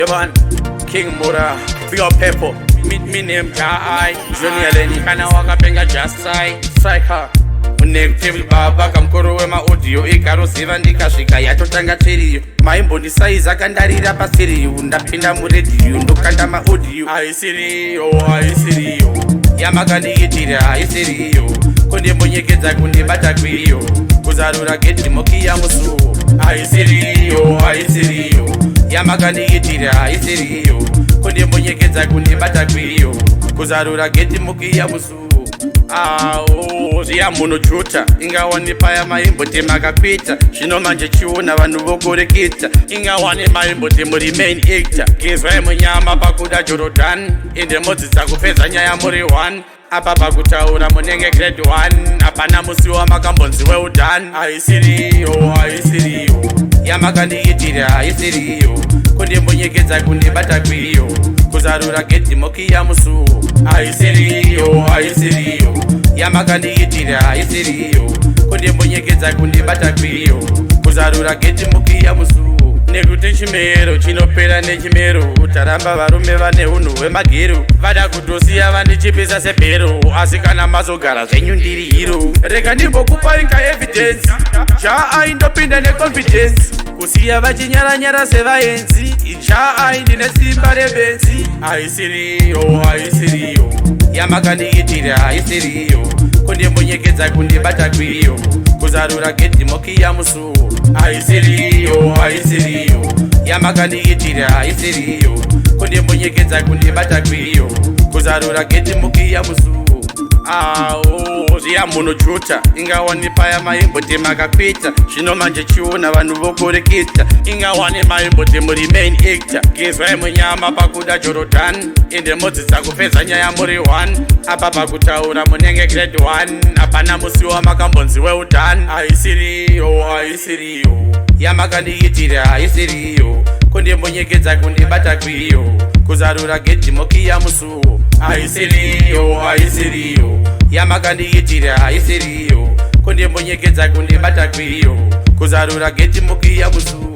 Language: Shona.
Evan, King Mura, big up Peppo. Me name Jah Eye. Junior Lenny, kana waka penga Just Eye. Strykaa. Negative baba kamkoro wema audio ikarosiva ndikasvika yatotanga teriyo maimbondisaiza kandarira pasiriyo ndapinda muredhiyo ndokanda maaudio haisiriyo yamakandiitira haisiriyo kundimbonyekedza kundibata kwiyo kuzarura gedhi mokiya musuwo haisiriyo yamakandiitira haisiriyo kundimbonyekedza kundibata kwiyo kuzarura gedhi mokiya musuwo ziya munojuta ingawani paya maimbote makakwita zvino manje chiona vanhu vogoreketa ingawani maimbote muri main actor gezwai munyama pakuda Jordan ende modzidza kupedza nyaya muri 1 apa pakutaura munenge grade 1 hapana musi wamakambonzi weudhan haisiriyo yamakandiitira haisiriyo kundimbonyekedza kundibata kwiyo kuzarura gedhi mokiya musuwo haisiriyo yamakandiitira haisiriyo kundimbonyekedza kundibata kwiyo kuzarura gedhi mokiya musuwo nekuti chimero chinopera nechimero utaramba varume vane unhu hwemageru vada kutosiya vandichipisa sebhero asi kana mazogara zvenyu ndiri hiro rega ndimbokupai kaevidence Jah Eye ndopinda neconfidence kusiya vachinyaranyara sevaenzi Jah Eye ndine simba rebenzi haisiriyo yamakandiitira haisiriyo kundimbonyekedza kundibata kwiyo kuzarura gedhi mokiya musuwo haisiriyo yamakandiitira haisiriyo kundimbonyekedza kundibata kwiyo kuzarura gedhi mokiya musuwo ziya munojuta ingawani paya maimbote makakwita zvino manje chiona vanhu vogoreketa ingawani maimbote muri main actor gezwai munyama pakuda Jordan ende modzidza kupedza nyaya muri 1 apa pakutaura munenge grade 1 hapana musi wamakambonzi weudhan haisiriyo yamakandiitira haisiriyo kundimbonyekedza kundibata kwiyo kuzarura gedhi mokiya musuwo haisiriyo yamakandiitira haisiriyo kundimbonyekedza kundibata kwiyo kuzarura gedhi mokiya musuwo